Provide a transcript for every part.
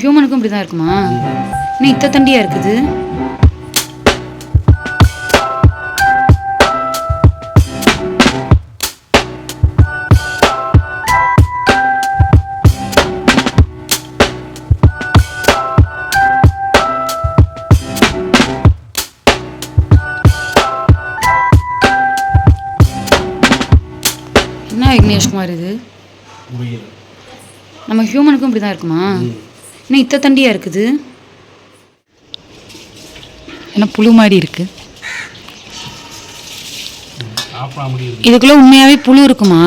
ஹியூமனுக்கும் இப்படி தான் இருக்குமா? இன்னும் இத்த தண்டியாக இருக்குது. என்ன விக்னேஷ்குமார் இது? நம்ம ஹியூமனுக்கும் இப்படி தான் இருக்குமா? இன்னும் இத்த தண்டியாக இருக்குது. என்ன புழு மாதிரி இருக்கு. இதுக்குள்ள உண்மையாவே புழு இருக்குமா?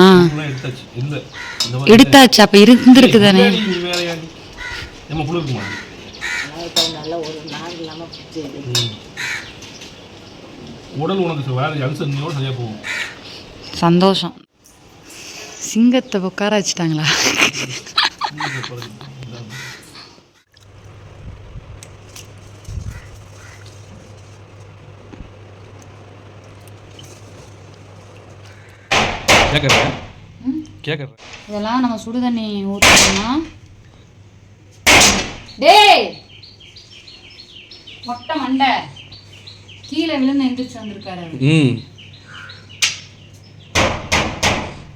எடுத்தாச்சு. அப்ப இருந்திருக்கு தானே. சந்தோஷம். சிங்கத்தை உட்கார வச்சுட்டாங்களா? இதெல்லாம் நம்ம சுடு தண்ணி ஊற்றணும்னா டேய் மொட்டை மண்டை கீழே விழுந்து எந்திரிச்சு வந்திருக்காரு.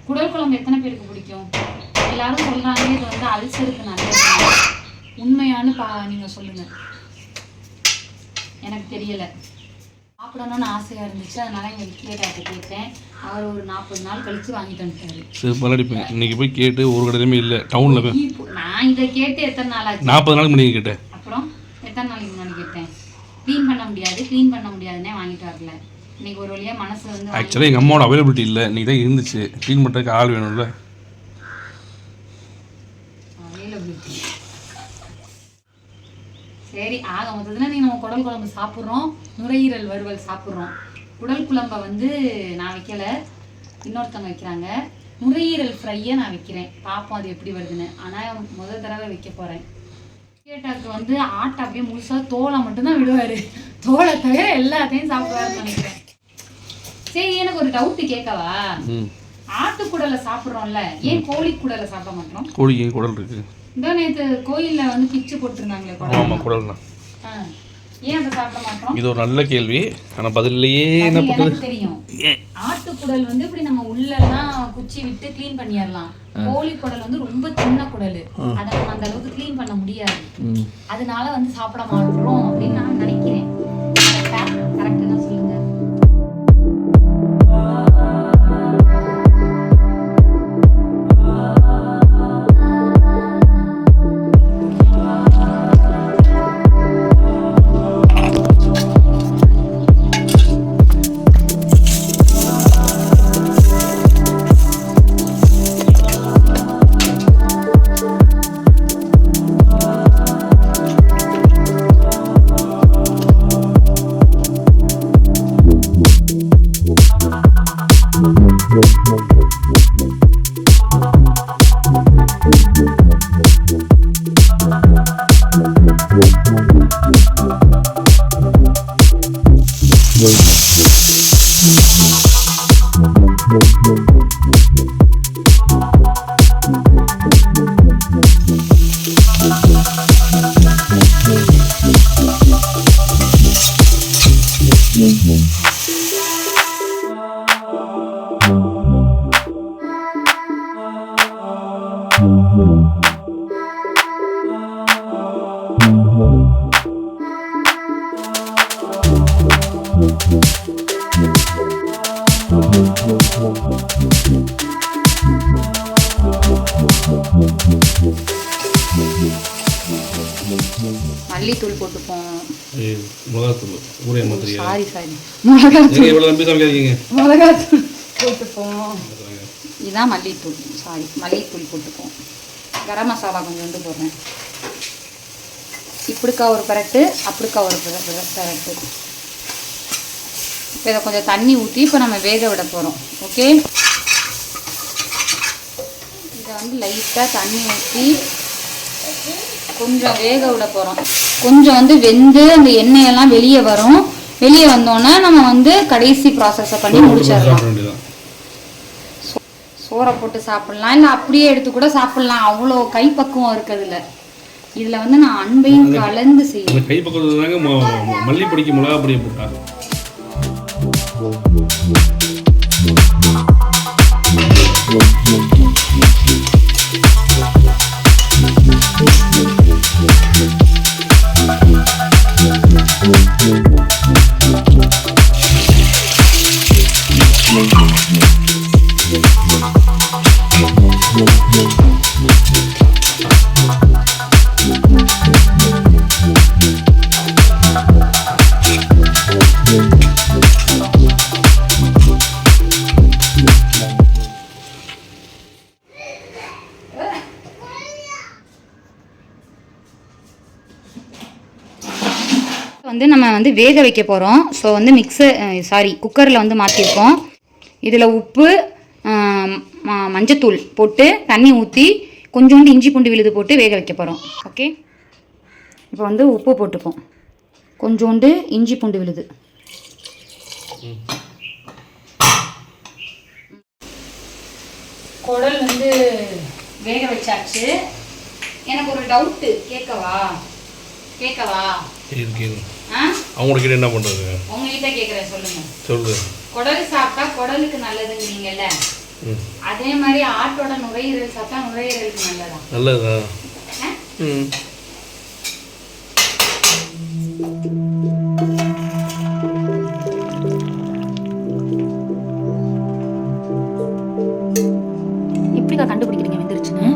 குடல் குழம்பு எத்தனை பேருக்கு பிடிக்கும்? எல்லாரும் சொல்றாங்க இது வந்து அல்சருக்கு நல்லது. உண்மையானு நீங்க சொல்லுங்க. எனக்கு தெரியல. சாப்பிடணும்னு ஆசையா இருந்துச்சு, அதனால எங்க விக்கிலேட்டாட்ட கேட்டேன். அவர் ஒரு 40 நாள் கழிச்சு வாங்கிட்டு வந்துட்டாரு. சரி பலடிப்பேன். இன்னைக்கு போய் கேட்டு ஒரு கடையுமே இல்லை டவுன்ல போய். நான் இதை கேட்டு எத்தனை நாள் ஆச்சு? 40 நாளுக்கு முன்னாடி கேட்டேன். அப்புறம் எத்தனை நாளைக்கு முன்னாடி கேட்டேன்? க்ளீன் பண்ண முடியாதுன்னே வாங்கிட்டு வரல. இன்னைக்கு ஒரு வழியா மனசு வந்து ஆக்சுவலாக எங்கள் அம்மாவோட அவைலபிலிட்டி இல்லை, இன்னைக்கு தான் இருந்துச்சு. க்ளீன் பண்ணுறதுக்கு ஆள் வேணும்ல. அவைலபிலிட்டி சரி. ஆக மொத்தத்தில் நீங்கள் நம்ம குடல் குழம்பு சாப்பிட்றோம், நுரையீரல் வறுவல் சாப்பிட்றோம். குடல் குழம்பை வந்து நான் வைக்கல, இன்னொருத்தவங்க வைக்கிறாங்க. நுரையீரல் ஃப்ரையை நான் வைக்கிறேன். பார்ப்போம் அது எப்படி வருதுன்னு. ஆனால் முதல் தடவை வைக்க போகிறேன். கேட்டாக்கு வந்து ஆட்டை அப்படியே முழுசாக தோலை மட்டும்தான் விடுவார். தோலை தவிர எல்லாத்தையும் சாப்பிடுவாருன்னு நினைக்கிறேன். சரி, எனக்கு ஒரு டவுட் கேட்கவா? ஆட்டுக்குடலை சாப்பிட்றோம்ல, ஏன் கோழி குடலை சாப்பிட மாட்டோம்? கோழிக்கு குடல் இருக்கு. இந்த நேற்று கோயில்ல வந்து பிச்சு போட்டுருந்தாங்களே குடல். ஏன் அதை சாப்பிட மாட்டோம்? இது ஒரு நல்ல கேள்வி. ஆனால் பதிலையே என்ன பண்ணுறது தெரியும். ஆட்டுக்குடல் வந்து இப்படி நம்ம உள்ளெல்லாம் குச்சி விட்டு க்ளீன் பண்ணிடலாம். கோழி குடல் வந்து ரொம்ப சின்ன குடல், அதை நம்ம அந்த அளவுக்கு க்ளீன் பண்ண முடியாது. அதனால வந்து சாப்பிட மாட்டோம் அப்படின்னு நான் நினைக்கிறேன். கரெக்டாக தான் சொல்லுங்க. மல்லித்தூள் போட்டுப்போம். மிளகாத்தூள் போட்டுப்போம். இதுதான் மல்லித்தூள். மல்லித்தூள் போட்டுப்போம். கரம் மசாலா கொஞ்சம் போடுறேன். இப்படிக்கா ஒரு பரட்டு, அப்படிக்கா ஒரு பரட்டு. இப்போ இதை கொஞ்சம் தண்ணி ஊற்றி இப்போ நம்ம வேக விட போகிறோம். ஓகே, இதை வந்து லைட்டாக தண்ணி ஊற்றி கொஞ்சம் வேக விட போகிறோம். கொஞ்சம் வந்து வெந்து அந்த எண்ணெயெல்லாம் வெளியே வரும். வெளியே வந்தோன்னே நம்ம வந்து கடைசி ப்ராசஸை பண்ணி முடிச்சிடலாம். சோறை போட்டு சாப்பிட்லாம், இல்லை அப்படியே எடுத்து கூட சாப்பிட்லாம். அவ்வளோ கைப்பக்குவம் இருக்குதுல்ல. இதில் வந்து நான் அன்பையும் கலந்து செய்வேன். கை பக்கத்துல தாங்க மல்லி பொடிக்கு மிளகா பொடியை போட்டா. வந்து நம்ம வந்து வேக வைக்க போகிறோம். ஸோ வந்து குக்கரில் வந்து மாற்றிருக்கோம். இதில் உப்பு, மஞ்சத்தூள் போட்டு தண்ணி ஊற்றி கொஞ்சோண்டு இஞ்சி பூண்டு விழுது போட்டு வேக வைக்க போகிறோம். ஓகே, இப்போ வந்து உப்பு போட்டுப்போம், கொஞ்சோண்டு இஞ்சி பூண்டு விழுது. குடல் வந்து வேக வச்சாச்சு. எனக்கு ஒரு டவுட்டு கேட்கவா? அவங்களுக்கு என்ன பண்றது? உங்ககிட்ட கேக்குறேன், சொல்லுங்க. சொல்லு. குடல் சாப்பிட்டா குடலுக்கு நல்லதுங்கீங்கல்ல, அதே மாதிரி ஆட்டோட நுரையீரல் சாப்பிட்டா நுரையீரலுக்கு நல்லதா? நல்லதா? எப்படிக்கா கண்டுபிடிக்கிறீங்க வெந்துருச்சுன்னு?